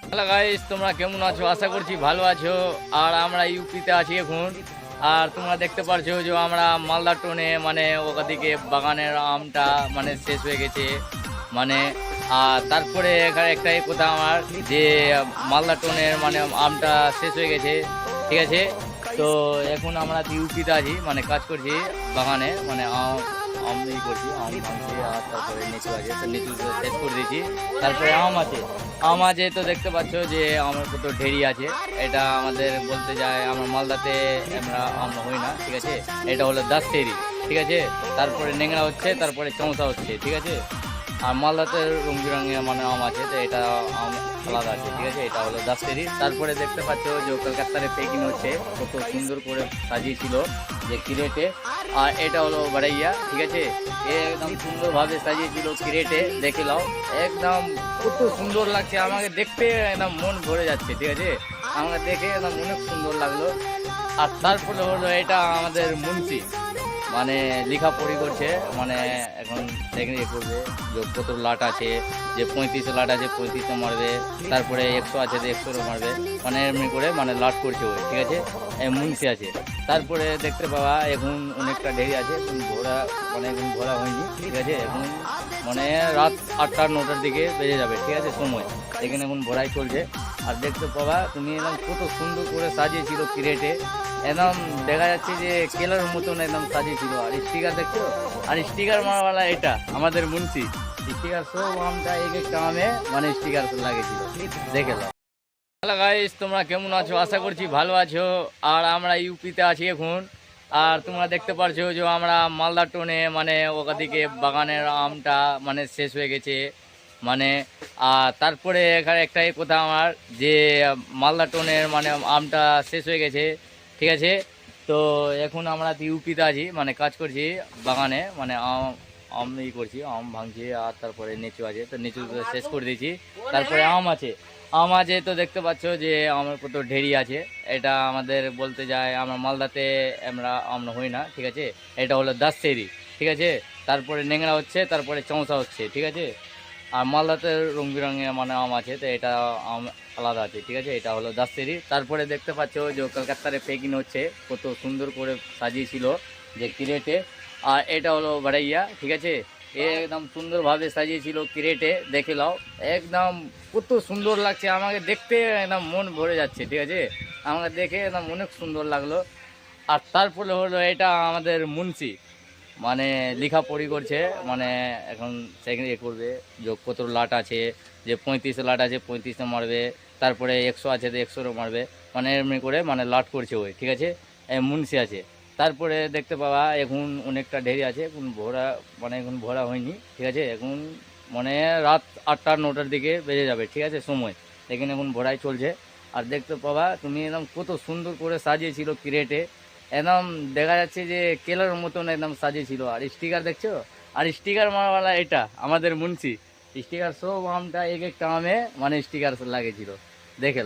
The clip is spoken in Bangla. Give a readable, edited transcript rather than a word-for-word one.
হ্যালো গাইস, তোমরা কেমন আছো? আশা করছি ভালো আছো। আর আমরা ইউপিতে আছি এখন। আর তোমরা দেখতে পারছো যে আমরা মালদা টোনে মানে ওদিকে বাগানের আমটা মানে শেষ হয়ে গেছে মানে। আর তারপরে এখানে একটাই কথা আমার যে মালদা টোনের মানে আমটা শেষ হয়ে গেছে, ঠিক আছে। তো এখন আমরা ইউপিতে আছি মানে কাজ করছি বাগানে মানে আম করছি, আম ভাঙছি। আর তারপরে নিচু আছে, তো নিচু শেষ করে দিয়েছি। তারপরে আম আছে তো দেখতে পাচ্ছ যে আমার কত ঢেরি আছে। এটা আমাদের বলতে যায় আমরা মালদাতে আমরা হই না, ঠিক আছে। এটা হলো দাসেরি, ঠিক আছে। তারপরে নেংড়া হচ্ছে, তারপরে চৌসা হচ্ছে, ঠিক আছে। আর মালদাতে রং বেরঙের মানে আম আছে, তো এটা আম আলাদা আছে, ঠিক আছে। এটা হলো দাসেরি। তারপরে দেখতে পাচ্ছ যে কলকাতারে পেকিং হচ্ছে, কত সুন্দর করে সাজিয়েছিল যে ক্রেটে। আর এটা হলো বাড়াইয়া, ঠিক আছে। একদম সুন্দরভাবে সাজিয়েছিল ক্রেটে, দেখে নাও। একদম কত সুন্দর লাগছে আমাকে দেখতে, একদম মন ভরে যাচ্ছে, ঠিক আছে। আমাকে দেখে একদম অনেক সুন্দর লাগলো। আর তারপরে হলো এটা আমাদের মুন্সি মানে লেখাপড়ি করছে মানে এখন দেখে করবে যে কত লাট আছে, যে 35 লাট আছে 35 মারবে, তারপরে 100 আছে যে 100 মারবে, মানে এমনি করে মানে লাট করছে ওই, ঠিক আছে। মুন্সি আছে। তারপরে দেখতে পাওয়া এখন অনেকটা ঢেরি আছে, এখন ভরা মানে এখন ভরা হয়নি, ঠিক আছে। এখন মানে রাত 8টা 9টার দিকে বেজে যাবে, ঠিক আছে সময়। এখানে এখন ভরাই চলছে। আর দেখতে পাবা তুমি একদম কত সুন্দর করে সাজিয়েছিল ক্রেটে, একদম দেখা যাচ্ছে যে কেলার মতন একদম সাজিয়েছিল। আর স্টিকার দেখছো, আর স্টিকার মারাওয়ালা এটা আমাদের মুন্সি। স্টিকার সব আমটা এক একটা আমে মানে স্টিকার লাগিয়েছিল, দেখে নাও। হ্যালো গাইস, তোমরা কেমন আছো? আশা করছি ভালো আছো। আর আমরা ইউপিতে আছি এখন। আর তোমরা দেখতে পারছো যে আমরা মালদা টোনে মানে ওদিকে বাগানের আমটা মানে শেষ হয়ে গেছে মানে। আর তারপরে এখানে একটাই কথা আমার যে মালদা টোনের মানে আমটা শেষ হয়ে গেছে, ঠিক আছে। তো এখন আমরা ইউপিতে আছি মানে কাজ করছি বাগানে মানে আম করছি, আম ভাঙছি। আর তারপরে নিচু আছে, তো নিচু শেষ করে দিয়েছি। তারপরে আম আছে তো দেখতে পাচ্ছ যে আমার কত ঢেরি আছে। এটা আমাদের বলতে যায় আমরা মালদাতে আমরা হই না, ঠিক আছে। এটা হলো দাসেরি, ঠিক আছে। তারপরে নেংড়া হচ্ছে, তারপরে চৌসা হচ্ছে, ঠিক আছে। আর মালদাতে রং বেরঙের মানে আম আছে, তো এটা আম আলাদা আছে, ঠিক আছে। এটা হলো দাসেরি। তারপরে দেখতে পাচ্ছ যে কলকাতারে পেকিং হচ্ছে, কত সুন্দর করে সাজিয়েছিল যে ক্রেটে। আর এটা হলো বাড়াইয়া, ঠিক আছে। একদম সুন্দরভাবে সাজিয়েছিল ক্রেটে, দেখে নাও। একদম কত সুন্দর লাগছে আমাকে দেখতে, একদম মন ভরে যাচ্ছে, ঠিক আছে। আমাকে দেখে একদম অনেক সুন্দর লাগলো। আর তারপরে হলো এটা আমাদের মুন্সি মানে লেখাপড়ি করছে মানে এখন সেখানে করবে যে কত লাট আছে, যে 35 লাট আছে 35 মারবে, তারপরে 100 আছে যে 100 মারবে, মানে এমনি করে মানে লাট করছে ওই, ঠিক আছে। মুন্সি আছে। তারপরে দেখতে পাওয়া এখন অনেকটা ঢেরি আছে, এখন ভরা মানে এখন ভরা হয়নি, ঠিক আছে। এখন মানে রাত 8টা 9টার দিকে বেজে যাবে, ঠিক আছে সময়। এখানে এখন ভরাই চলছে। আর দেখতে পাওয়া তুমি একদম কত সুন্দর করে সাজিয়েছিল ক্রেটে, একদম দেখা যাচ্ছে যে কেলার মতন একদম সাজিয়েছিল। আর স্টিকার দেখছো, আর স্টিকার মারাওয়ালা এটা আমাদের মুন্সি। স্টিকার সব আমটা এক একটা আমে মানে স্টিকার লাগিয়েছিল, দেখে নাও।